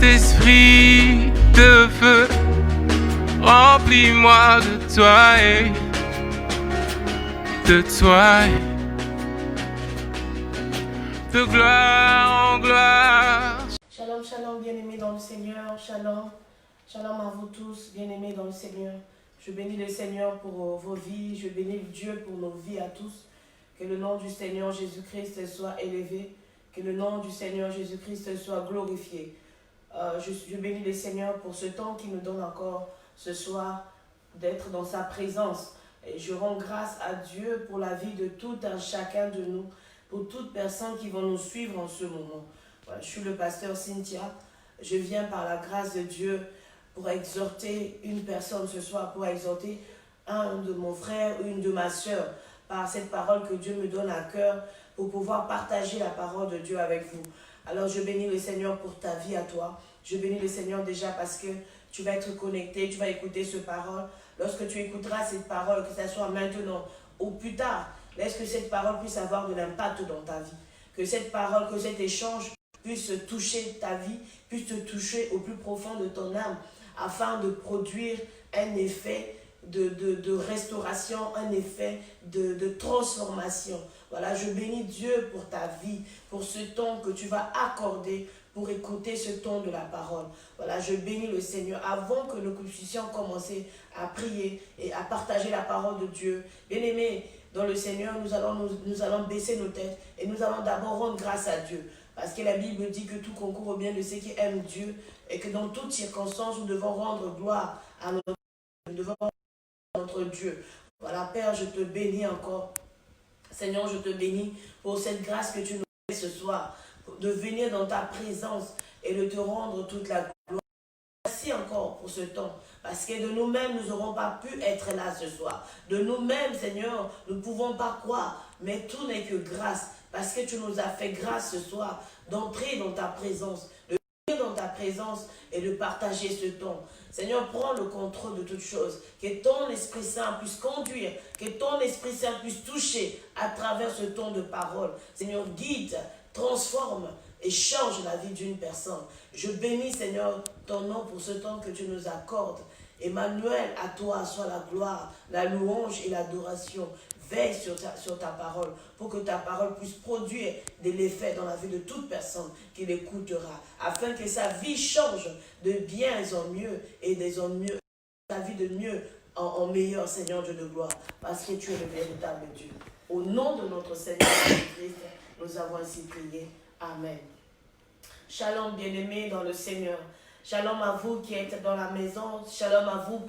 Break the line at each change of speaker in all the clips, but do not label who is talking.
Saint-Esprit de feu, remplis-moi de toi et de toi, de gloire en gloire.
Shalom, shalom, bien-aimés dans le Seigneur. Shalom, shalom à vous tous, bien-aimés dans le Seigneur. Je bénis le Seigneur pour vos vies. Je bénis Dieu pour nos vies à tous. Que le nom du Seigneur Jésus-Christ soit élevé. Que le nom du Seigneur Jésus-Christ soit glorifié. Je bénis le Seigneur pour ce temps qu'il nous donne encore ce soir d'être dans sa présence. Et je rends grâce à Dieu pour la vie de tout un chacun de nous, pour toute personne qui va nous suivre en ce moment. Voilà, je suis le pasteur Cynthia. Je viens par la grâce de Dieu pour exhorter une personne ce soir, pour exhorter un de mon frère ou une de ma soeur, par cette parole que Dieu me donne à cœur, pour pouvoir partager la parole de Dieu avec vous. Alors je bénis le Seigneur pour ta vie à toi. Je bénis le Seigneur déjà parce que tu vas être connecté, tu vas écouter cette parole. Lorsque tu écouteras cette parole, que ce soit maintenant ou plus tard, laisse que cette parole puisse avoir de l'impact dans ta vie. Que cette parole, que cet échange puisse toucher ta vie, puisse te toucher au plus profond de ton âme, afin de produire un effet de restauration, un effet de transformation. Voilà, je bénis Dieu pour ta vie, pour ce temps que tu vas accorder pour écouter ce ton de la parole. Voilà, je bénis le Seigneur. Avant que nous puissions commencer à prier et à partager la parole de Dieu, bien-aimés dans le Seigneur, nous allons baisser nos têtes et nous allons d'abord rendre grâce à Dieu. Parce que la Bible dit que tout concourt au bien de ceux qui aiment Dieu et que dans toutes circonstances, nous devons rendre gloire à notre Dieu. Nous devons rendre notre Dieu. Voilà, Père, je te bénis encore. Seigneur, je te bénis pour cette grâce que tu nous fais ce soir, de venir dans ta présence et de te rendre toute la gloire. Merci encore pour ce temps, parce que de nous-mêmes, nous n'aurons pas pu être là ce soir. De nous-mêmes, Seigneur, nous ne pouvons pas croire, mais tout n'est que grâce, parce que tu nous as fait grâce ce soir d'entrer dans ta présence, de venir dans ta présence et de partager ce temps. Seigneur, prends le contrôle de toutes choses, que ton Esprit Saint puisse conduire, que ton Esprit Saint puisse toucher à travers ce temps de parole. Seigneur, guide, transforme et change la vie d'une personne. Je bénis, Seigneur, ton nom pour ce temps que tu nous accordes. Emmanuel, à toi soit la gloire, la louange et l'adoration. Veille sur ta parole, pour que ta parole puisse produire de l'effet dans la vie de toute personne qui l'écoutera, afin que sa vie change de bien en mieux et en mieux, sa vie de mieux en meilleur, Seigneur Dieu de gloire, parce que tu es le véritable Dieu. Au nom de notre Seigneur Jésus-Christ, nous avons ainsi prié. Amen. Shalom, bien-aimés dans le Seigneur. Shalom à vous qui êtes dans la maison. Shalom à vous,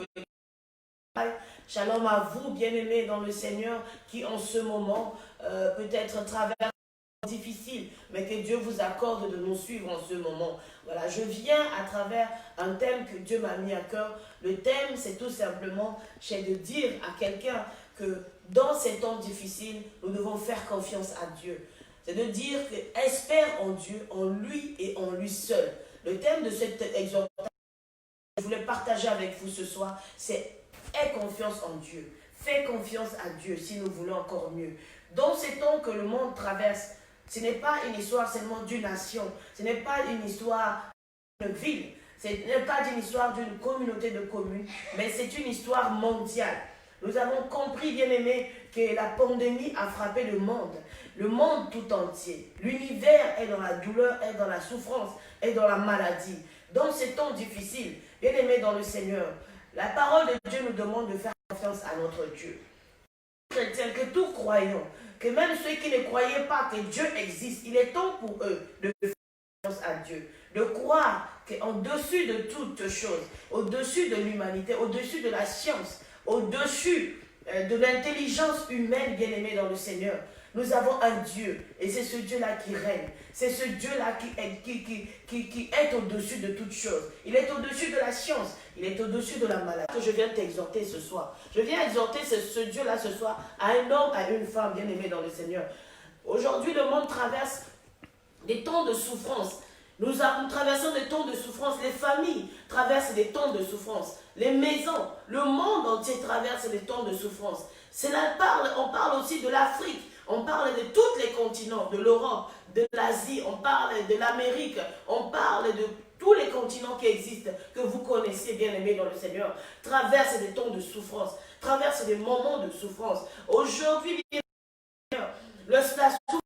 shalom à vous, bien-aimés dans le Seigneur, qui en ce moment peut-être traversent difficile, mais que Dieu vous accorde de nous suivre en ce moment. Voilà, je viens à travers un thème que Dieu m'a mis à cœur. Le thème, c'est tout simplement, c'est de dire à quelqu'un que dans ces temps difficiles, nous devons faire confiance à Dieu. C'est de dire que espère en Dieu, en lui et en lui seul. Le thème de cette exhortation que je voulais partager avec vous ce soir, c'est aie confiance en Dieu. Fais confiance à Dieu si nous voulons encore mieux. Dans ces temps que le monde traverse, ce n'est pas une histoire seulement d'une nation, ce n'est pas une histoire d'une ville, ce n'est pas une histoire d'une communauté de communes, mais c'est une histoire mondiale. Nous avons compris, bien-aimés, que la pandémie a frappé le monde tout entier. L'univers est dans la douleur, est dans la souffrance, est dans la maladie. Dans ces temps difficiles, bien-aimés dans le Seigneur, la parole de Dieu nous demande de faire confiance à notre Dieu. Chrétiens, que tout croyant, que même ceux qui ne croyaient pas que Dieu existe, il est temps pour eux de faire confiance à Dieu, de croire qu'en-dessus de toutes choses, au-dessus de l'humanité, au-dessus de la science, au-dessus de l'intelligence humaine, bien-aimée dans le Seigneur, nous avons un Dieu, et c'est ce Dieu-là qui règne. C'est ce Dieu-là qui est au-dessus de toutes choses. Il est au-dessus de la science, il est au-dessus de la maladie. Je viens t'exhorter ce soir. Je viens exhorter ce Dieu-là ce soir à un homme, à une femme bien-aimée dans le Seigneur. Aujourd'hui, le monde traverse des temps de souffrance. Nous traversons des temps de souffrance. Les familles traversent des temps de souffrance. Les maisons, le monde entier traverse des temps de souffrance. On parle aussi de l'Afrique. On parle de tous les continents, de l'Europe, de l'Asie, on parle de l'Amérique, on parle de tous les continents qui existent, que vous connaissez, bien-aimés dans le Seigneur, traversent des temps de souffrance, traversent des moments de souffrance. Aujourd'hui, la souffrance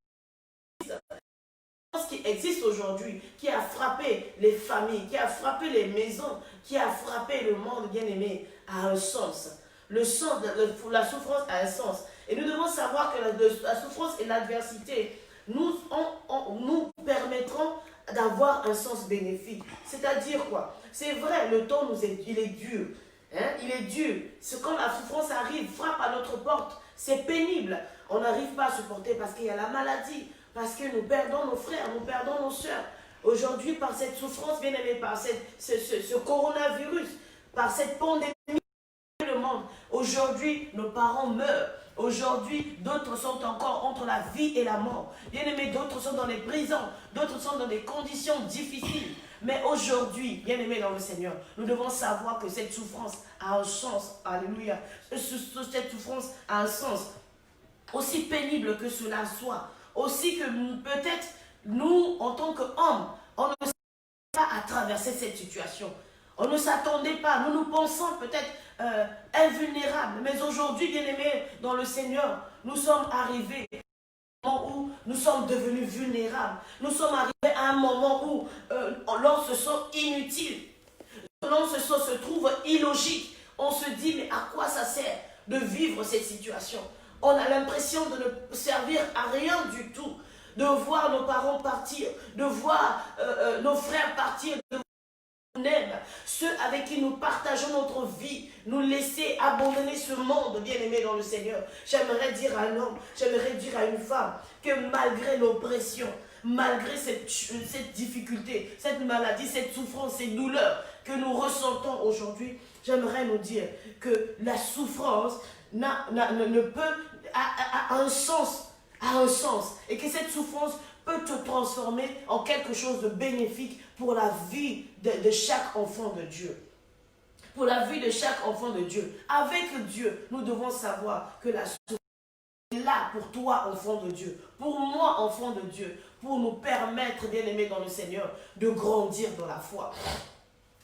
qui existe aujourd'hui, qui a frappé les familles, qui a frappé les maisons, qui a frappé le monde, bien-aimé, a un sens. La souffrance a un sens. Et nous devons savoir que la souffrance et l'adversité nous permettront d'avoir un sens bénéfique. C'est-à-dire quoi? C'est vrai, le temps il est dur. Hein? Il est dur. Quand la souffrance arrive, frappe à notre porte, c'est pénible. On n'arrive pas à supporter parce qu'il y a la maladie, parce que nous perdons nos frères, nous perdons nos soeurs. Aujourd'hui, par cette souffrance, bien aimé, par ce coronavirus, par cette pandémie, le monde. Aujourd'hui, nos parents meurent. Aujourd'hui, d'autres sont encore entre la vie et la mort. Bien-aimés, d'autres sont dans les prisons. D'autres sont dans des conditions difficiles. Mais aujourd'hui, bien-aimés dans le Seigneur, nous devons savoir que cette souffrance a un sens. Alléluia. Cette souffrance a un sens. Aussi pénible que cela soit. Aussi que peut-être nous, en tant qu'hommes, on ne s'attendait pas à traverser cette situation. On ne s'attendait pas. Nous pensons peut-être invulnérables. Mais aujourd'hui, bien-aimés dans le Seigneur, nous sommes arrivés à un moment où nous sommes devenus vulnérables. Nous sommes arrivés à un moment où l'on se sent inutile. L'on se trouve illogique. On se dit, mais à quoi ça sert de vivre cette situation? On a l'impression de ne servir à rien du tout. De voir nos parents partir, de voir nos frères partir, de ceux avec qui nous partageons notre vie, nous laisser abandonner ce monde, bien-aimé dans le Seigneur. J'aimerais dire à un homme, j'aimerais dire à une femme, que malgré l'oppression, malgré cette difficulté, cette maladie, cette souffrance, ces douleurs que nous ressentons aujourd'hui, j'aimerais nous dire que la souffrance a un sens, et que cette souffrance peut te transformer en quelque chose de bénéfique pour la vie de chaque enfant de Dieu. Pour la vie de chaque enfant de Dieu. Avec Dieu, nous devons savoir que la souffrance est là pour toi, enfant de Dieu. Pour moi, enfant de Dieu. Pour nous permettre, bien-aimés dans le Seigneur, de grandir dans la foi.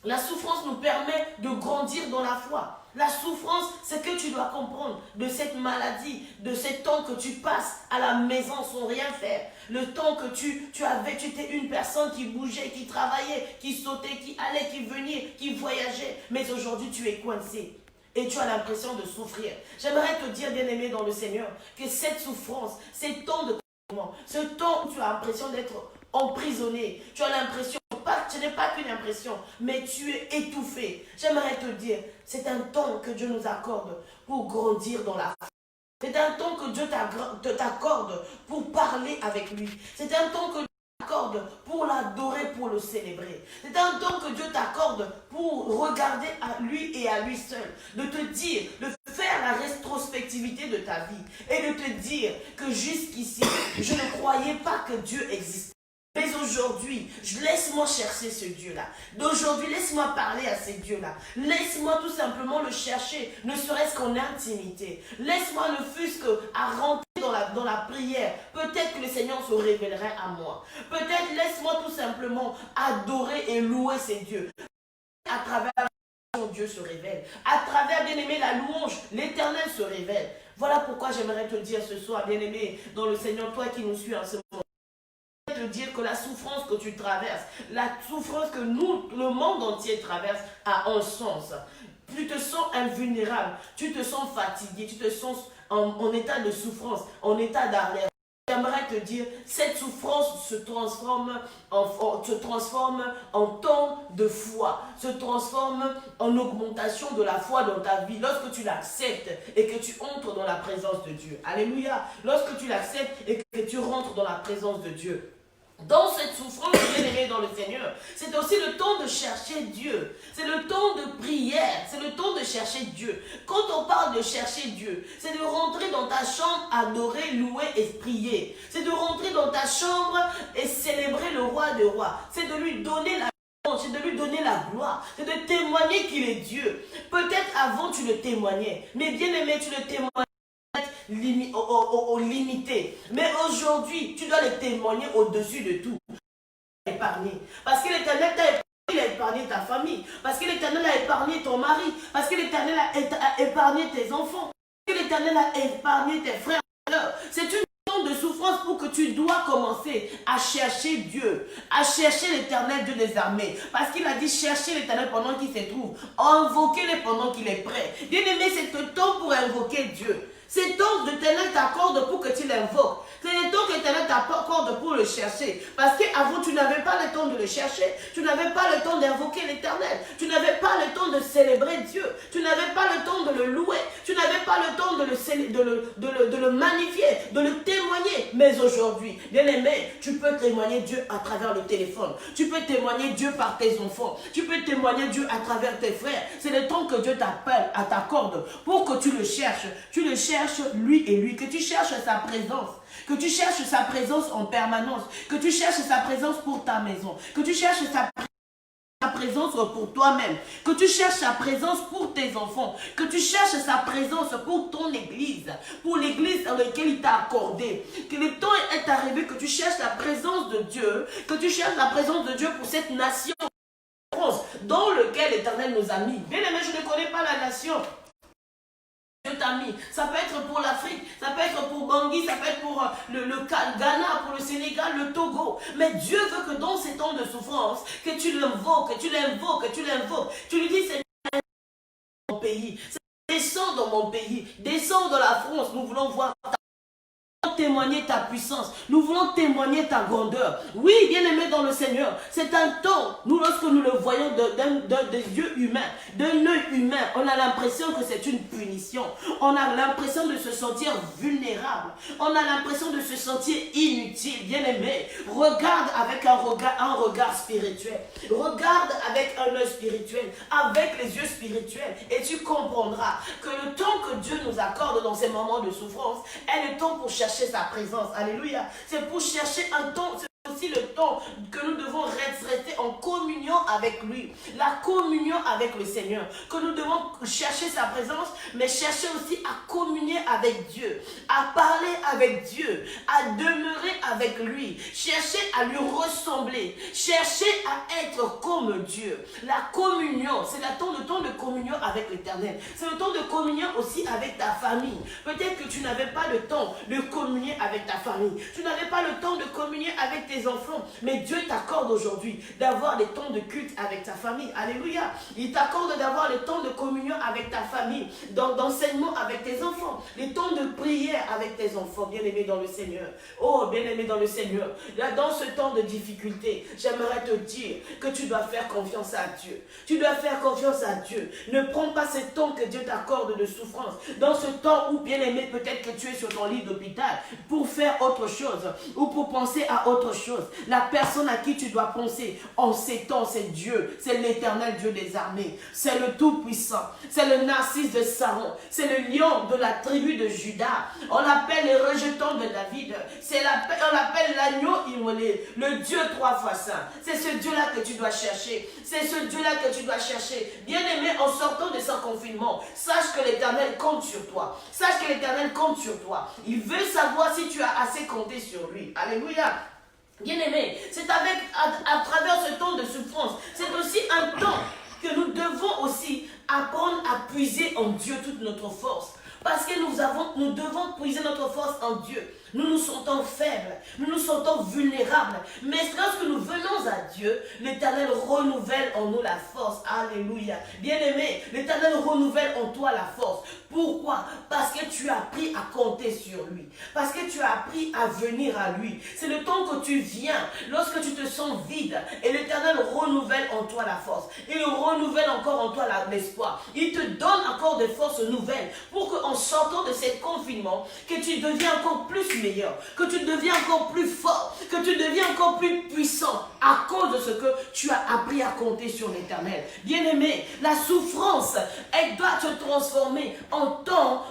La souffrance nous permet de grandir dans la foi. La souffrance, c'est que tu dois comprendre de cette maladie, de ce temps que tu passes à la maison sans rien faire. Le temps que tu étais une personne qui bougeait, qui travaillait, qui sautait, qui allait, qui venait, qui voyageait. Mais aujourd'hui, tu es coincé et tu as l'impression de souffrir. J'aimerais te dire, bien-aimé dans le Seigneur, que cette souffrance, ces temps de confinement, ce temps où tu as l'impression d'être emprisonné, tu as l'impression, ce n'est pas qu'une impression, mais tu es étouffé. J'aimerais te dire, c'est un temps que Dieu nous accorde pour grandir dans la foi. C'est un temps que Dieu t'accorde pour parler avec lui. C'est un temps que Dieu t'accorde pour l'adorer, pour le célébrer. C'est un temps que Dieu t'accorde pour regarder à lui et à lui seul. De te dire, de faire la rétrospectivité de ta vie. Et de te dire que jusqu'ici, je ne croyais pas que Dieu existait. Mais aujourd'hui, laisse-moi chercher ce Dieu-là. D'aujourd'hui, laisse-moi parler à ce Dieu-là. Laisse-moi tout simplement le chercher, ne serait-ce qu'en intimité. Laisse-moi ne fût-ce qu'à rentrer dans la prière. Peut-être que le Seigneur se révélerait à moi. Peut-être laisse-moi tout simplement adorer et louer ces dieux. À travers la louange, Dieu se révèle. À travers, bien-aimé, la louange, l'Éternel se révèle. Voilà pourquoi j'aimerais te dire ce soir, bien-aimé, dans le Seigneur, toi qui nous suis en ce moment. Te dire que la souffrance que tu traverses, la souffrance que le monde entier traverse a un sens. Tu te sens invulnérable, tu te sens fatigué, tu te sens en état de souffrance, en état d'arrêt. J'aimerais te dire, cette souffrance se transforme en temps de foi, se transforme en augmentation de la foi dans ta vie lorsque tu l'acceptes et que tu entres dans la présence de Dieu. Alléluia. Lorsque tu l'acceptes et que tu rentres dans la présence de Dieu. Dans cette souffrance, bien-aimé dans le Seigneur, c'est aussi le temps de chercher Dieu. C'est le temps de prière. C'est le temps de chercher Dieu. Quand on parle de chercher Dieu, c'est de rentrer dans ta chambre, adorer, louer et prier. C'est de rentrer dans ta chambre et célébrer le roi des rois. C'est de lui donner la c'est de lui donner la gloire. C'est de témoigner qu'il est Dieu. Peut-être avant tu le témoignais, mais bien-aimé, tu le témoignes limité. Mais aujourd'hui, tu dois le témoigner au-dessus de tout. Épargné. Parce que l'Éternel t'a épargné il a épargné ta famille, parce que l'Éternel a épargné ton mari, parce que l'Éternel a épargné tes enfants, parce que l'Éternel a épargné tes frères et sœurs. C'est une temps de souffrance pour que tu dois commencer à chercher Dieu, à chercher l'Éternel Dieu des armées, parce qu'il a dit chercher l'Éternel pendant qu'il se trouve, invoquez-le pendant qu'il est prêt. Bien-aimé, c'est le temps pour invoquer Dieu. C'est temps que l'Éternel t'accorde pour que tu l'invoques. C'est le temps que l'Éternel t'accorde pour le chercher. Parce qu'avant, tu n'avais pas le temps de le chercher. Tu n'avais pas le temps d'invoquer l'Éternel. Tu n'avais pas le temps de célébrer Dieu. Tu n'avais pas le temps de le louer. Tu n'avais pas le temps de le magnifier, de le témoigner. Mais aujourd'hui, bien-aimé, tu peux témoigner Dieu à travers le téléphone. Tu peux témoigner Dieu par tes enfants. Tu peux témoigner Dieu à travers tes frères. C'est le temps que Dieu t'appelle, à t'accorde pour que tu le cherches. Tu le cherches lui et lui, que tu cherches sa présence, que tu cherches sa présence en permanence, que tu cherches sa présence pour ta maison, que tu cherches sa présence pour toi-même, que tu cherches sa présence pour tes enfants, que tu cherches sa présence pour ton église, pour l'église dans laquelle il t'a accordé, que le temps est arrivé que tu cherches la présence de Dieu, que tu cherches la présence de Dieu pour cette nation dans laquelle l'Éternel nous a mis. Bien aimé, je ne connais pas la nation Dieu t'a mis. Ça peut être pour l'Afrique, ça peut être pour Bangui, ça peut être pour le Ghana, pour le Sénégal, le Togo. Mais Dieu veut que dans ces temps de souffrance, que tu l'invoques, que tu l'invoques, que tu l'invoques. Tu lui dis, Seigneur, mon pays, descends dans mon pays, descends dans la France, nous voulons voir témoigner ta puissance, nous voulons témoigner ta grandeur. Oui, bien-aimé dans le Seigneur, c'est un temps, nous lorsque nous le voyons des yeux humains, d'un œil humain, on a l'impression que c'est une punition, on a l'impression de se sentir vulnérable, on a l'impression de se sentir inutile. Bien-aimé, regarde avec un regard spirituel, regarde avec un œil spirituel, avec les yeux spirituels, et tu comprendras que le temps que Dieu nous accorde dans ces moments de souffrance est le temps pour chercher sa présence. Alléluia. C'est pour chercher un temps, c'est aussi le temps que nous devons rester en communion avec lui. La communion avec le Seigneur. Que nous devons chercher sa présence, mais chercher aussi à communier avec Dieu, à parler avec Dieu, à demeurer avec lui, chercher à lui ressembler, chercher à être comme Dieu. La communion, c'est le temps de communion avec l'Éternel. C'est le temps de communion aussi avec ta famille. Peut-être que tu n'avais pas le temps de communier avec ta famille. Tu n'avais pas le temps de communier avec tes enfants. Mais Dieu t'accorde aujourd'hui d'avoir des temps de culte avec ta famille. Alléluia. Il t'accorde d'avoir le temps de communion avec ta famille, d'enseignement avec tes enfants, les temps de prière avec tes enfants, bien-aimés dans le Seigneur. Oh, bien-aimés dans le Seigneur. Là, dans ce temps de difficulté, j'aimerais te dire que tu dois faire confiance à Dieu. Tu dois faire confiance à Dieu. Ne prends pas ce temps que Dieu t'accorde de souffrance. Dans ce temps où, bien-aimé, peut-être que tu es sur ton lit d'hôpital pour faire autre chose ou pour penser à autre chose. La personne à qui tu dois penser en ces temps, c'est Dieu. C'est l'Éternel Dieu des armées. C'est le Tout-Puissant. C'est le Narcisse de Saron. C'est le lion de la tribu de Juda. On l'appelle le rejeton de David. On l'appelle l'agneau immolé. Le Dieu 3 fois saint. C'est ce Dieu-là que tu dois chercher. C'est ce Dieu-là que tu dois chercher. Bien-aimé, en sortant de ce confinement, sache que l'Éternel compte sur toi. Sache que l'Éternel compte sur toi. Il veut savoir si tu as assez compté sur lui. Alléluia. Bien-aimé, c'est à travers ce temps de souffrance, c'est aussi un temps que nous devons aussi apprendre à puiser en Dieu toute notre force. Parce que nous devons puiser notre force en Dieu. Nous nous sentons faibles, nous nous sentons vulnérables. Mais lorsque nous venons à Dieu, l'Éternel renouvelle en nous la force. Alléluia. Bien-aimé, l'Éternel renouvelle en toi la force. Pourquoi? Parce que tu as appris à compter sur lui. Parce que tu as appris à venir à lui. C'est le temps que tu viens, lorsque tu te sens vide, et l'Éternel renouvelle en toi la force. Il renouvelle encore en toi l'espoir. Il te donne encore des forces nouvelles pour qu'en sortant de ce confinement, que tu deviens encore plus meilleur, que tu deviens encore plus fort, que tu deviens encore plus puissant à cause de ce que tu as appris à compter sur l'Éternel. Bien-aimé, la souffrance, elle doit te transformer en temps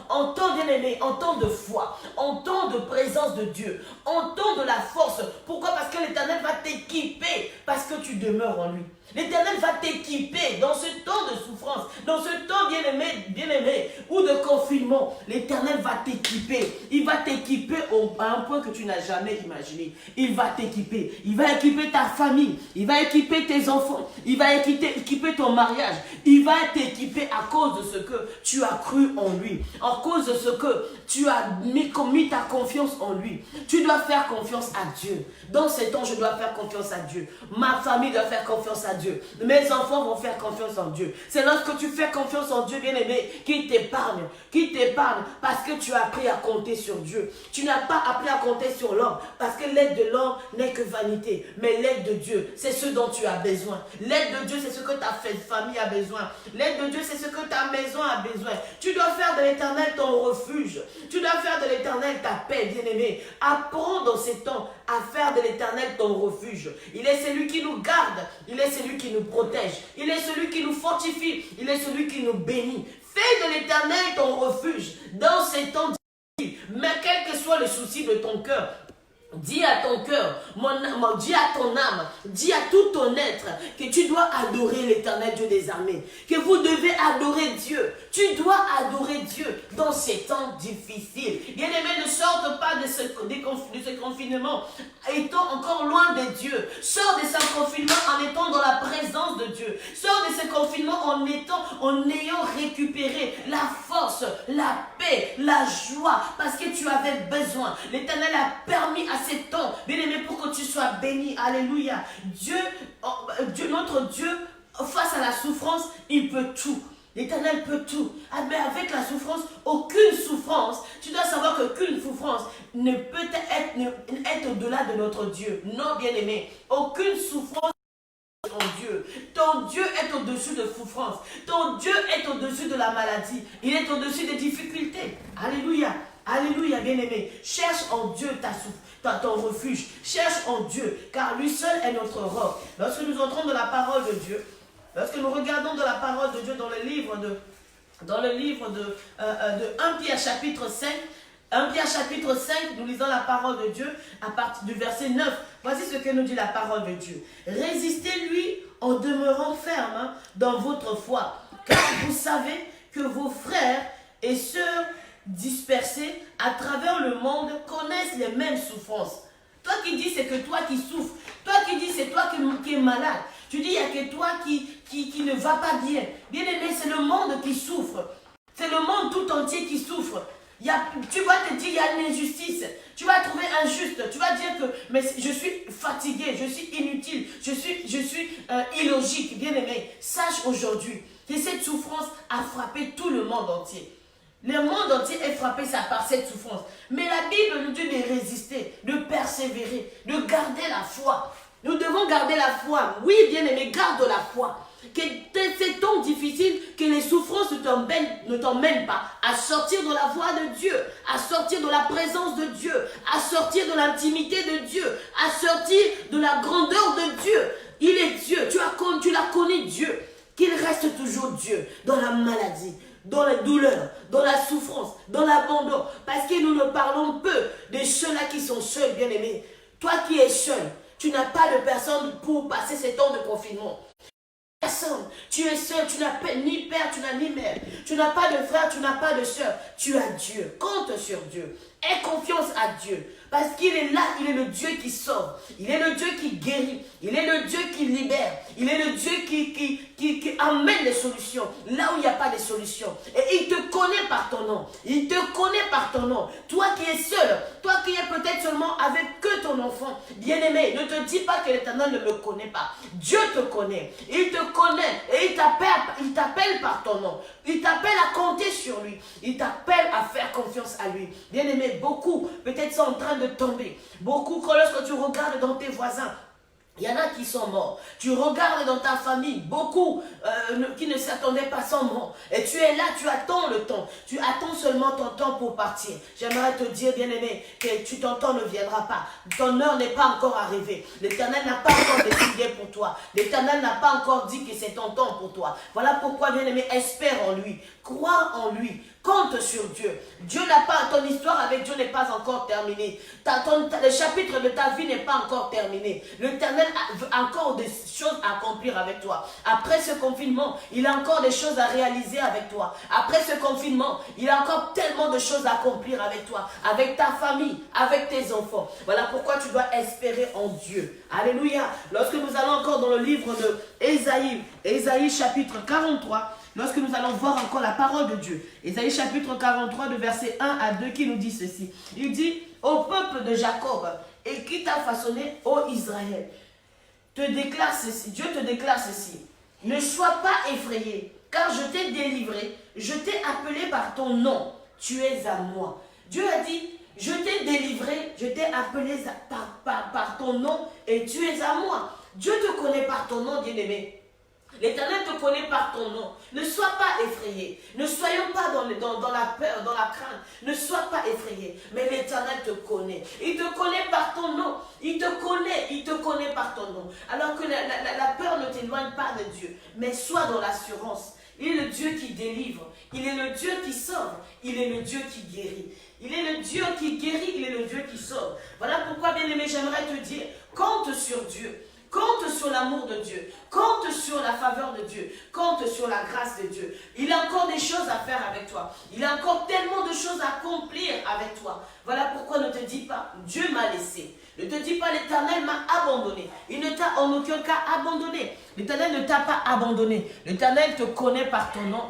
bien-aimé, en temps de foi, en temps de présence de Dieu, en temps de la force. Pourquoi? Parce que l'Éternel va t'équiper, parce que tu demeures en lui. L'Éternel va t'équiper dans ce temps de souffrance, dans ce temps bien-aimé, ou de confinement. confinement, l'Éternel va t'équiper. Il va t'équiper à un point que tu n'as jamais imaginé. Il va t'équiper. Il va équiper ta famille. Il va équiper tes enfants. Il va équiper ton mariage. Il va t'équiper à cause de ce que tu as cru en lui. À cause de ce que tu as mis ta confiance en lui. Tu dois faire confiance à Dieu. Dans ces temps, je dois faire confiance à Dieu. Ma famille doit faire confiance à Dieu. Mes enfants vont faire confiance en Dieu. C'est lorsque tu fais confiance en Dieu, bien-aimé, qu'il t'épargne. Qu'il t'épargne parce que tu as appris à compter sur Dieu. Tu n'as pas appris à compter sur l'homme parce que l'aide de l'homme n'est que vanité. Mais l'aide de Dieu, c'est ce dont tu as besoin. L'aide de Dieu, c'est ce que ta famille a besoin. L'aide de Dieu, c'est ce que ta maison a besoin. Tu dois faire de l'Éternel ton refuge. Tu dois faire de l'Éternel ta paix, bien-aimé. Apprends dans ces temps à faire de l'Éternel ton refuge. Il est celui qui nous garde. Il est celui qui nous protège. Il est celui qui nous fortifie. Il est celui qui nous bénit. Fais de l'Éternel ton refuge dans ces temps difficiles. Mais quel que soit le souci de ton cœur, dis à ton cœur, dis à ton âme, dis à tout ton être que tu dois adorer l'Éternel Dieu des armées, que vous devez adorer Dieu. Tu dois adorer Dieu dans ces temps difficiles. Bien-aimé, ne sorte pas de ce confinement étant encore loin de Dieu. Sors de ce confinement en étant dans la présence de Dieu. Sors de ce confinement en ayant récupéré la force, la paix, la joie, parce que tu avais besoin. L'Éternel a permis à ces temps, bien-aimé, pour que tu sois béni. Alléluia. Dieu, notre Dieu, face à la souffrance, il peut tout. L'Éternel peut tout. Mais avec la souffrance, aucune souffrance. Tu dois savoir qu'aucune souffrance ne peut être au-delà de notre Dieu. Non, bien-aimé. Aucune souffrance en Dieu. Ton Dieu est au-dessus de souffrance. Ton Dieu est au-dessus de la maladie. Il est au-dessus des difficultés. Alléluia. Alléluia, bien-aimé. Cherche en Dieu ton refuge. Cherche en Dieu, car lui seul est notre roc. Lorsque nous entrons dans la parole de Dieu, lorsque nous regardons dans la parole de Dieu dans le livre de 1 Pierre chapitre 5, 1 Pierre chapitre 5, nous lisons la parole de Dieu à partir du verset 9. Voici ce que nous dit la parole de Dieu. Résistez-lui en demeurant ferme dans votre foi, car vous savez que vos frères et sœurs dispersés à travers le monde connaissent les mêmes souffrances. Toi qui dis c'est que toi qui souffres, toi qui dis c'est toi qui es malade, tu dis il n'y a que toi qui ne va pas bien. Bien aimé, c'est le monde qui souffre. C'est le monde tout entier qui souffre. Tu vas te dire il y a une injustice. Tu vas trouver injuste. Tu vas dire que mais je suis fatigué, je suis inutile, je suis illogique. Bien aimé, sache aujourd'hui que cette souffrance a frappé tout le monde entier. Le monde entier est frappé par cette souffrance. Mais la Bible nous dit de résister, de persévérer, de garder la foi. Nous devons garder la foi. Oui, bien-aimé, garde la foi. Que ces temps difficiles, que les souffrances ne t'emmènent pas à sortir de la voie de Dieu, à sortir de la présence de Dieu, à sortir de l'intimité de Dieu, à sortir de la grandeur de Dieu. Il est Dieu. Tu l'as connu, Dieu. Qu'il reste toujours Dieu dans la maladie, dans la douleur, dans la souffrance, dans l'abandon. Parce que nous ne parlons peu de ceux-là qui sont seuls, bien-aimés. Toi qui es seul, tu n'as pas de personne pour passer ces temps de confinement. Personne. Tu es seul, tu n'as ni père, tu n'as ni mère. Tu n'as pas de frère, tu n'as pas de soeur. Tu as Dieu. Compte sur Dieu. Aie confiance à Dieu. Parce qu'il est là, il est le Dieu qui sauve. Il est le Dieu qui guérit. Il est le Dieu qui libère. Il est le Dieu qui amène des solutions là où il n'y a pas de solutions. Et il te connaît par ton nom. Il te connaît par ton nom. Toi qui es seul, toi qui es peut-être seulement avec que ton enfant, bien-aimé, ne te dis pas que l'Éternel ne me connaît pas. Dieu te connaît. Il te connaît et il t'appelle par ton nom. Il t'appelle à compter sur lui. Il t'appelle à faire confiance à lui. Bien-aimé, beaucoup peut-être sont en train de tomber. Beaucoup, lorsque tu regardes dans tes voisins, il y en a qui sont morts. Tu regardes dans ta famille, beaucoup qui ne s'attendaient pas sont morts. Et tu es là, tu attends le temps. Tu attends seulement ton temps pour partir. J'aimerais te dire, bien-aimé, que ton temps ne viendra pas. Ton heure n'est pas encore arrivée. L'Éternel n'a pas encore décidé pour toi. L'Éternel n'a pas encore dit que c'est ton temps pour toi. Voilà pourquoi, bien-aimé, espère en lui. Crois en lui. Compte sur Dieu. Dieu n'a pas, ton histoire avec Dieu n'est pas encore terminée. Le chapitre de ta vie n'est pas encore terminé. L'Éternel a encore des choses à accomplir avec toi. Après ce confinement, il a encore des choses à réaliser avec toi. Après ce confinement, il a encore tellement de choses à accomplir avec toi, avec ta famille, avec tes enfants. Voilà pourquoi tu dois espérer en Dieu. Alléluia. Lorsque nous allons encore dans le livre de Ésaïe chapitre 43, lorsque nous allons voir encore la parole de Dieu. Ésaïe chapitre 43, de verset 1 à 2, qui nous dit ceci. Il dit, au peuple de Jacob, et qui t'a façonné, ô Israël, Dieu te déclare ceci. Ne sois pas effrayé, car je t'ai délivré, je t'ai appelé par ton nom, tu es à moi. Dieu a dit, je t'ai délivré, je t'ai appelé par ton nom, et tu es à moi. Dieu te connaît par ton nom, bien-aimé. L'Éternel te connaît par ton nom. Ne sois pas effrayé. Ne soyons pas dans la peur, dans la crainte. Ne sois pas effrayé. Mais l'Éternel te connaît. Il te connaît par ton nom. Il te connaît par ton nom. Alors que la peur ne t'éloigne pas de Dieu. Mais sois dans l'assurance. Il est le Dieu qui délivre. Il est le Dieu qui sauve. Il est le Dieu qui guérit. Il est le Dieu qui guérit. Il est le Dieu qui sauve. Voilà pourquoi, bien-aimé, j'aimerais te dire, compte sur Dieu. Compte sur l'amour de Dieu, compte sur la faveur de Dieu, compte sur la grâce de Dieu. Il a encore des choses à faire avec toi. Il a encore tellement de choses à accomplir avec toi. Voilà pourquoi ne te dis pas, Dieu m'a laissé. Ne te dis pas, l'Éternel m'a abandonné. Il ne t'a en aucun cas abandonné. L'Éternel ne t'a pas abandonné. L'Éternel te connaît par ton nom.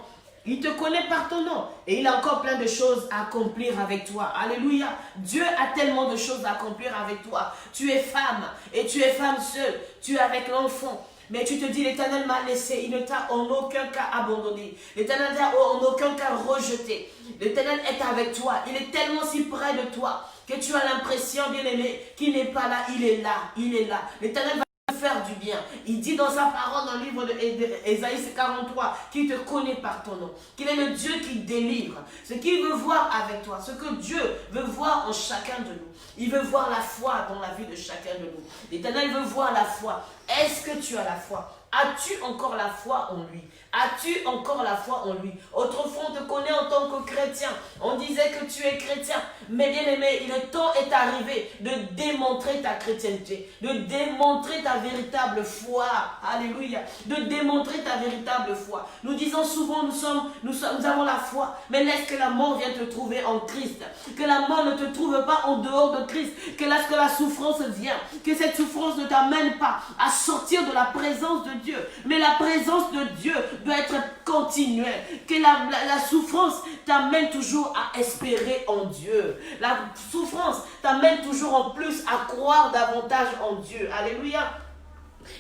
Il te connaît par ton nom. Et il a encore plein de choses à accomplir avec toi. Alléluia. Dieu a tellement de choses à accomplir avec toi. Tu es femme. Et tu es femme seule. Tu es avec l'enfant. Mais tu te dis, l'Éternel m'a laissé. Il ne t'a en aucun cas abandonné. L'Éternel t'a en aucun cas rejeté. L'Éternel est avec toi. Il est tellement si près de toi que tu as l'impression, bien-aimé, qu'il n'est pas là. Il est là. Il est là. L'Éternel va faire du bien. Il dit dans sa parole dans le livre d'Ésaïe 43 qu'il te connaît par ton nom, qu'il est le Dieu qui délivre, ce qu'il veut voir avec toi, ce que Dieu veut voir en chacun de nous. Il veut voir la foi dans la vie de chacun de nous. L'Éternel veut voir la foi. Est-ce que tu as la foi? As-tu encore la foi en lui? As-tu encore la foi en lui? Autrefois, on te connaît en tant que chrétien. On disait que tu es chrétien. Mais bien aimé, le temps est arrivé de démontrer ta chrétienté, de démontrer ta véritable foi. Alléluia. De démontrer ta véritable foi. Nous disons souvent, nous avons la foi. Mais laisse que la mort vienne te trouver en Christ. Que la mort ne te trouve pas en dehors de Christ. Que lorsque la souffrance vient, que cette souffrance ne t'amène pas à sortir de la présence de Dieu. Mais la présence de Dieu doit être continuelle. Que la souffrance t'amène toujours à espérer en Dieu. La souffrance t'amène toujours en plus à croire davantage en Dieu. Alléluia.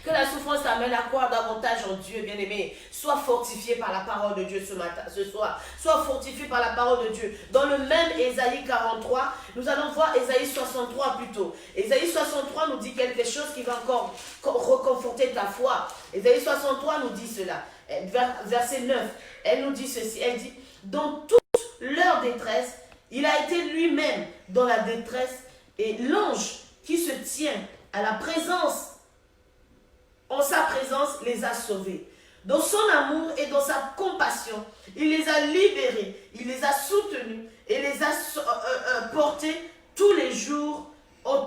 Que la souffrance t'amène à croire davantage en Dieu, bien-aimé. Sois fortifié par la parole de Dieu ce soir. Sois fortifié par la parole de Dieu. Dans le même Ésaïe 43, nous allons voir Ésaïe 63 plutôt. Ésaïe 63 nous dit quelque chose qui va encore reconforter ta foi. Ésaïe 63 nous dit cela. Verset 9, elle nous dit ceci. Elle dit, dans toute leur détresse, il a été lui-même dans la détresse, et l'ange qui se tient à la présence, en sa présence, les a sauvés. Dans son amour et dans sa compassion, il les a libérés, il les a soutenus et les a portés tous les jours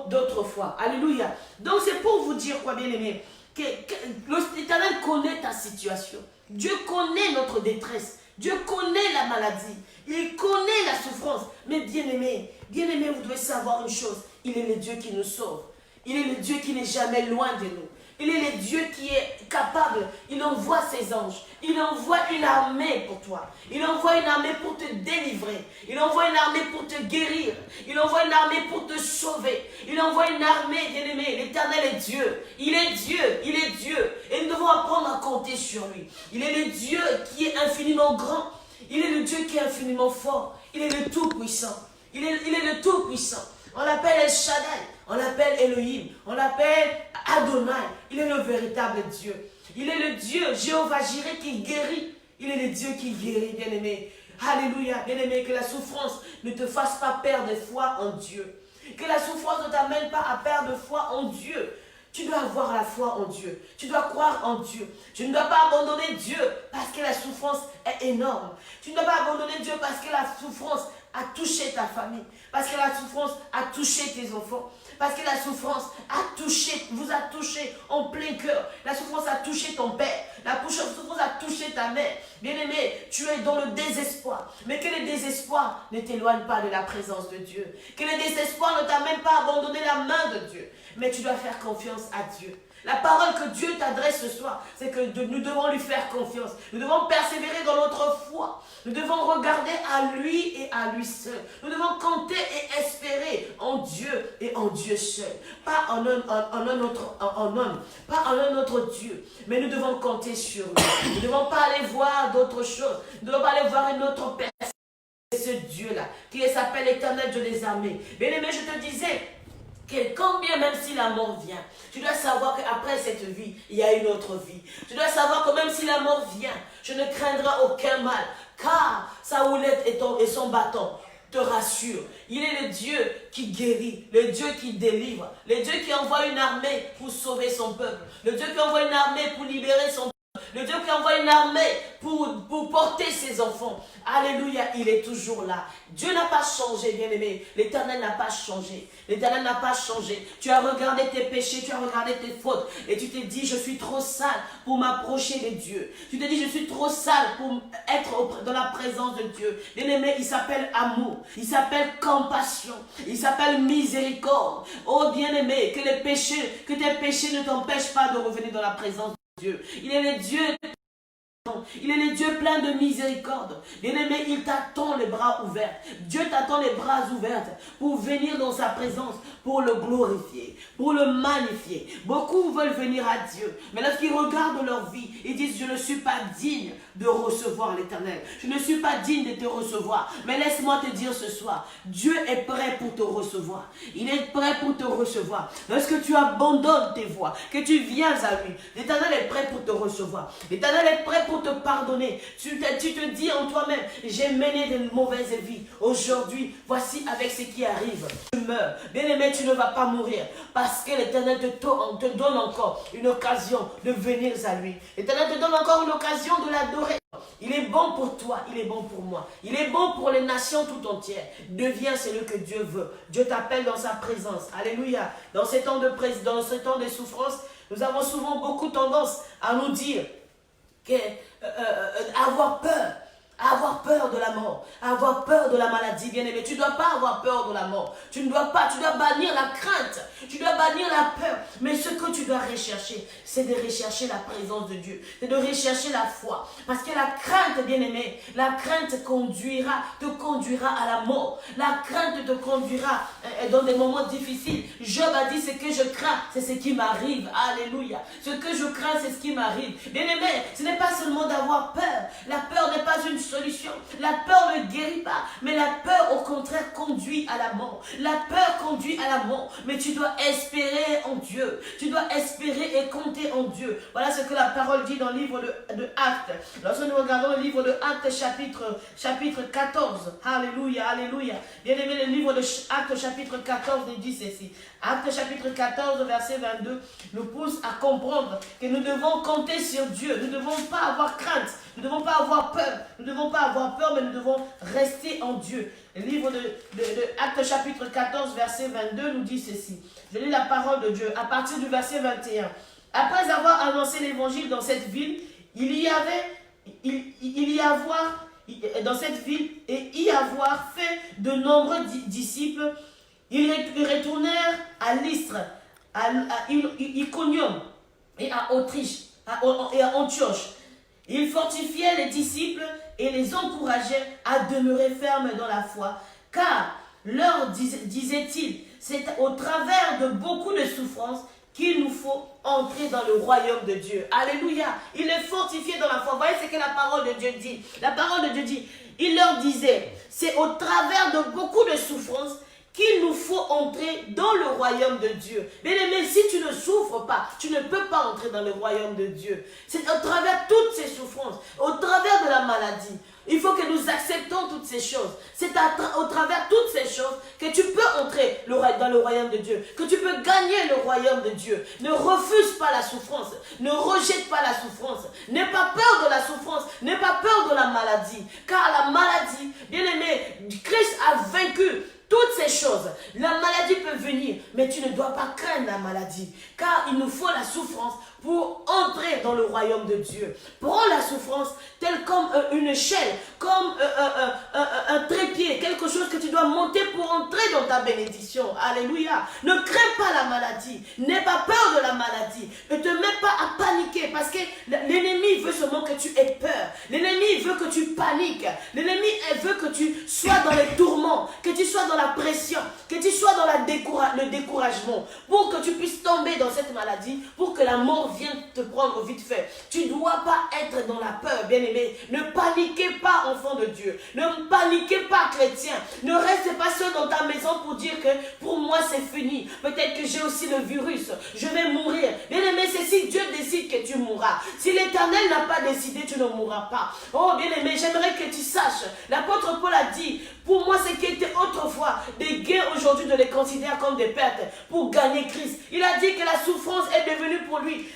d'autrefois. Alléluia. Donc c'est pour vous dire quoi, bien aimé, que l'Éternel connaît ta situation. Dieu connaît notre détresse. Dieu connaît la maladie. Il connaît la souffrance. Mais bien aimé, vous devez savoir une chose. Il est le Dieu qui nous sauve. Il est le Dieu qui n'est jamais loin de nous. Il est le Dieu qui est capable. Il envoie ses anges. Il envoie une armée pour toi. Il envoie une armée pour te délivrer. Il envoie une armée pour te guérir. Il envoie une armée pour te sauver. Il envoie une armée, bien-aimé. L'Éternel est Dieu. Il est Dieu. Il est Dieu. Et nous devons apprendre à compter sur lui. Il est le Dieu qui est infiniment grand. Il est le Dieu qui est infiniment fort. Il est le Tout-Puissant. Il est le Tout-Puissant. On l'appelle El Shaddai, on l'appelle Elohim, on l'appelle Adonai. Il est le véritable Dieu. Il est le Dieu, Jéhovah Jireh, qui guérit. Il est le Dieu qui guérit, bien-aimé. Alléluia, bien-aimé, que la souffrance ne te fasse pas perdre foi en Dieu. Que la souffrance ne t'amène pas à perdre foi en Dieu. Tu dois avoir la foi en Dieu. Tu dois croire en Dieu. Tu ne dois pas abandonner Dieu parce que la souffrance est énorme. Tu ne dois pas abandonner Dieu parce que la souffrance a touché ta famille. Parce que la souffrance a touché tes enfants. parce que la souffrance a touché, vous a touché en plein cœur. La souffrance a touché ton père. La souffrance a touché ta mère. Bien-aimé, tu es dans le désespoir. Mais que le désespoir ne t'éloigne pas de la présence de Dieu. Que le désespoir ne t'a même pas abandonné la main de Dieu. Mais tu dois faire confiance à Dieu. La parole que Dieu t'adresse ce soir, c'est que nous devons lui faire confiance. Nous devons persévérer dans notre foi. Nous devons regarder à lui et à lui seul. Nous devons compter et espérer en Dieu et en Dieu seul. Pas en un autre Dieu. Mais nous devons compter sur lui. Nous ne devons pas aller voir d'autres choses. Nous ne devons pas aller voir une autre personne. C'est ce Dieu-là qui s'appelle l'Éternel Dieu des armées. Bien-aimé, je te disais, que quand bien même si la mort vient, tu dois savoir qu'après cette vie, il y a une autre vie. Tu dois savoir que même si la mort vient, je ne craindrai aucun mal, car sa houlette et son bâton te rassurent. Il est le Dieu qui guérit, le Dieu qui délivre, le Dieu qui envoie une armée pour sauver son peuple, le Dieu qui envoie une armée pour libérer son peuple. Le Dieu qui envoie une armée pour porter ses enfants. Alléluia, il est toujours là. Dieu n'a pas changé, bien-aimé. L'Éternel n'a pas changé. L'Éternel n'a pas changé. Tu as regardé tes péchés, tu as regardé tes fautes. Et tu t'es dit, je suis trop sale pour m'approcher de Dieu. Tu t'es dit, je suis trop sale pour être dans la présence de Dieu. Bien-aimé, il s'appelle amour. Il s'appelle compassion. Il s'appelle miséricorde. Oh bien-aimé, que tes péchés ne t'empêchent pas de revenir dans la présence de Dieu. Il est le Dieu. Il est le Dieu plein de miséricorde. Bien-aimé, il t'attend les bras ouverts. Dieu t'attend les bras ouverts pour venir dans sa présence, pour le glorifier, pour le magnifier. Beaucoup veulent venir à Dieu, mais lorsqu'ils regardent leur vie, ils disent, je ne suis pas digne de recevoir l'Éternel. Je ne suis pas digne de te recevoir. Mais laisse-moi te dire ce soir, Dieu est prêt pour te recevoir. Il est prêt pour te recevoir. Lorsque tu abandonnes tes voies, que tu viens à lui, l'Éternel est prêt pour te recevoir. L'Éternel est prêt pour te pardonner. Tu te dis en toi-même, j'ai mené de mauvaises vies. Aujourd'hui, voici avec ce qui arrive. Tu meurs. Bien-aimé, tu ne vas pas mourir. Parce que l'Éternel te donne encore une occasion de venir à lui. L'Éternel te donne encore une occasion de l'adorer. Il est bon pour toi, il est bon pour moi. Il est bon pour les nations tout entières. Deviens celui que Dieu veut. Dieu t'appelle dans sa présence. Alléluia. Dans ces temps de souffrance, nous avons souvent beaucoup tendance à nous dire avoir peur de la mort, avoir peur de la maladie, bien-aimé. Tu ne dois pas avoir peur de la mort. Tu dois bannir la crainte, tu dois bannir la peur. Mais ce que tu dois rechercher, c'est de rechercher la présence de Dieu, c'est de rechercher la foi. Parce que la crainte, bien-aimé, la crainte te conduira à la mort. La crainte te conduira dans des moments difficiles. Job a dit, ce que je crains, c'est ce qui m'arrive. Alléluia. Ce que je crains, c'est ce qui m'arrive. Bien-aimé, ce n'est pas seulement d'avoir peur. La peur n'est pas une solution. La peur ne guérit pas, mais la peur au contraire conduit à la mort. La peur conduit à la mort, mais tu dois espérer en Dieu. Tu dois espérer et compter en Dieu. Voilà ce que la parole dit dans le livre de Actes. Lorsque nous regardons le livre de Actes chapitre 14. Alléluia, alléluia. Bien aimé, le livre de Actes chapitre 14 nous dit ceci. Actes chapitre 14 verset 22 nous pousse à comprendre que nous devons compter sur Dieu. Nous ne devons pas avoir crainte. Nous ne devons pas avoir peur. Nous ne devons pas avoir peur, mais nous devons rester en Dieu. Le livre de Actes chapitre 14 verset 22 nous dit ceci. Je lis la parole de Dieu à partir du verset 21. Après avoir annoncé l'évangile dans cette ville, dans cette ville et y avoir fait de nombreux disciples, ils retournèrent à Lystre, à Iconium et à Autriche et à Antioche. Ils fortifiaient les disciples et les encourageaient à demeurer fermes dans la foi, car leur disait-il, c'est au travers de beaucoup de souffrances qu'il nous faut entrer dans le royaume de Dieu. Alléluia. Il est fortifié dans la foi. Vous voyez ce que la parole de Dieu dit. La parole de Dieu dit, il leur disait, c'est au travers de beaucoup de souffrances qu'il nous faut entrer dans le royaume de Dieu. Bien-aimé, si tu ne souffres pas, tu ne peux pas entrer dans le royaume de Dieu. C'est au travers de toutes ces souffrances, au travers de la maladie. Il faut que nous acceptons toutes ces choses. C'est au travers de toutes ces choses que tu peux entrer dans le royaume de Dieu, que tu peux gagner le royaume de Dieu. Ne refuse pas la souffrance, ne rejette pas la souffrance. N'aie pas peur de la souffrance, n'aie pas peur de la maladie. Car la maladie, bien aimé, Christ a vaincu toutes ces choses. La maladie peut venir, mais tu ne dois pas craindre la maladie, car il nous faut la souffrance pour entrer dans le royaume de Dieu. Prends la souffrance telle comme une échelle, comme un trépied, quelque chose que tu dois monter pour entrer dans ta bénédiction. Alléluia. Ne crains pas la maladie, n'aie pas peur de la maladie, ne te mets pas à paniquer, parce que l'ennemi veut seulement que tu aies peur. L'ennemi veut que tu paniques. L'ennemi veut que tu sois dans les tourments, que tu sois dans la pression, que tu sois dans le découragement, pour que tu puisses tomber dans cette maladie, pour que la mort vienne te prendre vite fait. Tu ne dois pas être dans la peur, bien-aimé. Ne paniquez pas, enfant de Dieu. Ne paniquez pas, chrétien. Ne reste pas seul dans ta maison pour dire que pour moi c'est fini. Peut-être que j'ai aussi le virus. Je vais mourir. Bien-aimé, c'est si Dieu décide que tu mourras. Si l'Éternel n'a pas décidé, tu ne mourras pas. Oh, bien-aimé, j'aimerais que tu saches. L'apôtre Paul a dit, pour moi, ce qui était autrefois des gains, aujourd'hui, de les considérer comme des pertes pour gagner Christ. Il a dit que la souffrance est devenue pour lui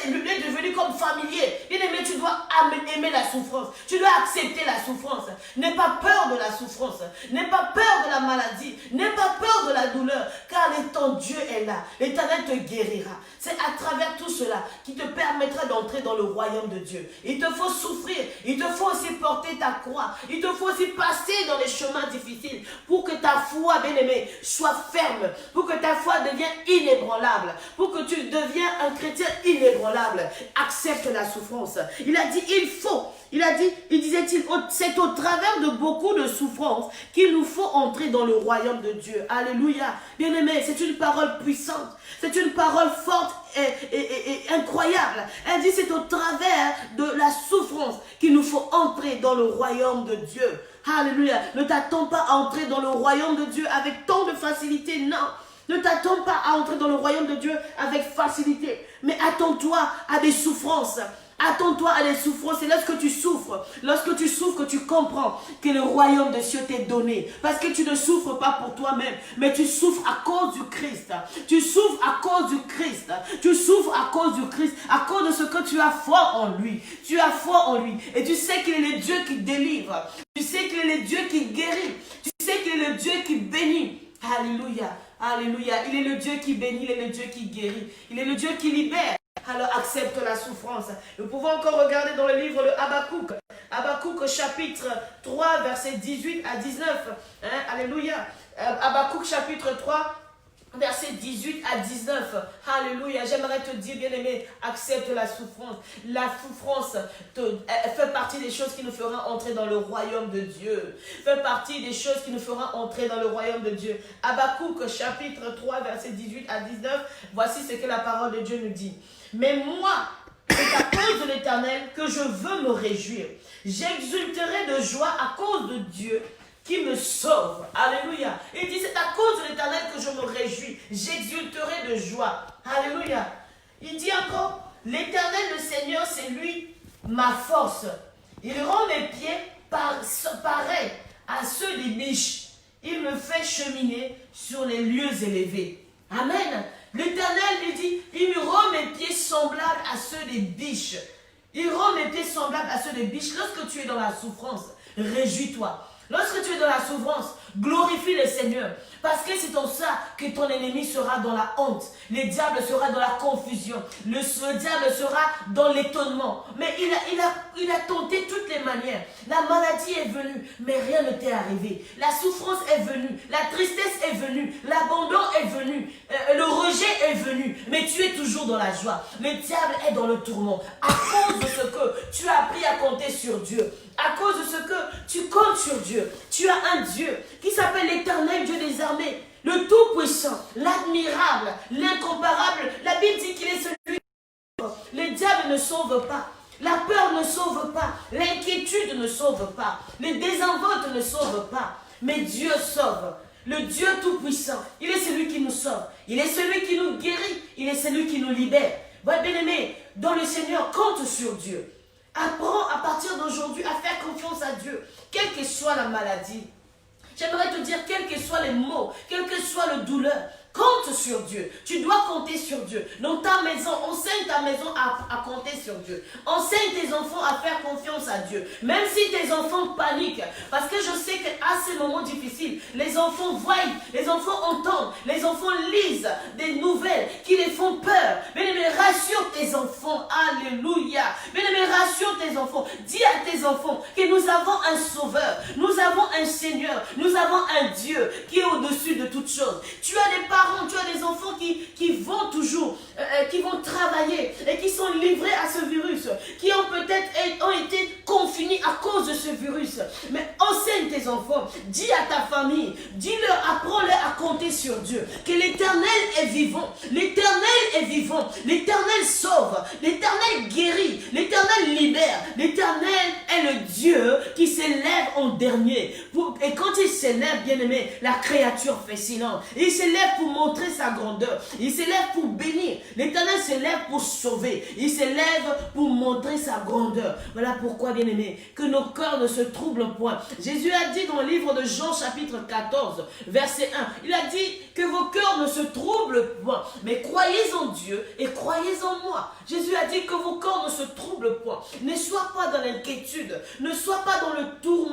il est devenu comme familier. Bien aimé, tu dois aimer la souffrance. Tu dois accepter la souffrance. N'aie pas peur de la souffrance. N'aie pas peur de la maladie. N'aie pas peur de la douleur. Car ton Dieu est là. L'Éternel te guérira. C'est à travers tout cela qui te permettra d'entrer dans le royaume de Dieu. Il te faut souffrir. Il te faut aussi porter ta croix. Il te faut aussi passer dans les chemins difficiles pour que ta foi, bien aimé, soit ferme. Pour que ta foi devienne inébranlable. Pour que tu deviens un chrétien inébranlable. Accepte la souffrance. Il a dit, il disait-il, c'est au travers de beaucoup de souffrances qu'il nous faut entrer dans le royaume de Dieu. Alléluia. Bien-aimé, c'est une parole puissante. C'est une parole forte et incroyable. Elle dit, c'est au travers de la souffrance qu'il nous faut entrer dans le royaume de Dieu. Alléluia. Ne t'attends pas à entrer dans le royaume de Dieu avec tant de facilité. Non. Ne t'attends pas à entrer dans le royaume de Dieu avec facilité, mais attends-toi à des souffrances. Attends-toi à des souffrances. C'est lorsque tu souffres que tu comprends que le royaume de Dieu t'est donné. Parce que tu ne souffres pas pour toi-même, mais tu souffres à cause du Christ. Tu souffres à cause du Christ. Tu souffres à cause du Christ, à cause de ce que tu as foi en lui. Tu as foi en lui. Et tu sais qu'il est le Dieu qui délivre. Tu sais qu'il est le Dieu qui guérit. Tu sais qu'il est le Dieu qui bénit. Alléluia. Alléluia. Il est le Dieu qui bénit, il est le Dieu qui guérit. Il est le Dieu qui libère. Alors accepte la souffrance. Nous pouvons encore regarder dans le livre de Habakkuk. Habakkuk chapitre 3 verset 18 à 19. Alléluia. Habakkuk chapitre 3 verset 18 à 19. Alléluia. J'aimerais te dire, bien-aimé, accepte la souffrance. La souffrance fait partie des choses qui nous feront entrer dans le royaume de Dieu. Fait partie des choses qui nous feront entrer dans le royaume de Dieu. Habakkuk chapitre 3 verset 18 à 19. Voici ce que la parole de Dieu nous dit. Mais moi, c'est à cause de l'Éternel que je veux me réjouir. J'exulterai de joie à cause de Dieu qui me sauve. Alléluia. Il dit, c'est à cause de l'Éternel que je me réjouis. J'exulterai de joie. Alléluia. Il dit encore, l'Éternel, le Seigneur, c'est lui ma force. Il rend mes pieds pareils à ceux des biches. Il me fait cheminer sur les lieux élevés. Amen. L'Éternel, il dit, il me rend mes pieds semblables à ceux des biches. Il rend mes pieds semblables à ceux des biches. Lorsque tu es dans la souffrance, réjouis-toi. Lorsque tu es dans la souffrance, glorifie le Seigneur. Parce que c'est en ça que ton ennemi sera dans la honte. Le diable sera dans la confusion. Le diable sera dans l'étonnement. Mais il a tenté toutes les manières. La maladie est venue, mais rien ne t'est arrivé. La souffrance est venue. La tristesse est venue. L'abandon est venu. Le rejet est venu. Mais tu es toujours dans la joie. Le diable est dans le tourment. À cause de ce que tu as appris à compter sur Dieu. À cause de ce que tu comptes sur Dieu. Tu as un Dieu qui s'appelle l'Éternel Dieu des armées, le Tout-Puissant, l'Admirable, l'Incomparable. La Bible dit qu'il est celui qui sauve. Le diable ne sauve pas. La peur ne sauve pas. L'inquiétude ne sauve pas. Le désenvolte ne sauve pas. Mais Dieu sauve. Le Dieu Tout-Puissant, il est celui qui nous sauve. Il est celui qui nous guérit. Il est celui qui nous libère. Voilà, bien-aimé, dans le Seigneur, compte sur Dieu. Apprends à partir d'aujourd'hui à faire confiance à Dieu, quelle que soit la maladie. J'aimerais te dire, quels que soient les maux, quelle que soit la douleur, Compte sur Dieu. Tu dois compter sur Dieu. Dans ta maison, enseigne ta maison à compter sur Dieu. Enseigne tes enfants à faire confiance à Dieu. Même si tes enfants paniquent. Parce que je sais qu'à ces moments difficiles, les enfants voient, les enfants entendent, les enfants lisent des nouvelles qui les font peur. Bien-aimé, rassure tes enfants. Alléluia. Bien-aimé, rassure tes enfants. Dis à tes enfants que nous avons un sauveur. Nous avons un Seigneur. Nous avons un Dieu qui est au-dessus de toutes choses. Tu as des parents, tu as des enfants qui vont toujours, qui vont travailler et qui sont livrés à ce virus, qui ont peut-être été confinés à cause de ce virus. Mais enseigne tes enfants, dis à ta famille, dis-leur, apprends-leur à compter sur Dieu, que l'Éternel est vivant, l'Éternel est vivant, l'Éternel sauve, l'Éternel guérit, l'Éternel libère, l'Éternel est le Dieu qui s'élève en dernier. Et quand il s'élève, bien aimé, la créature fait silence. Il s'élève pour montrer sa grandeur. Il s'élève pour bénir. L'Éternel s'élève pour sauver. Il s'élève pour montrer sa grandeur. Voilà pourquoi, bien aimé, que nos cœurs ne se troublent point. Jésus a dit dans le livre de Jean chapitre 14, verset 1, il a dit que vos cœurs ne se troublent point, mais croyez en Dieu et croyez en moi. Jésus a dit que vos cœurs ne se troublent point. Ne sois pas dans l'inquiétude, ne sois pas dans le tourment.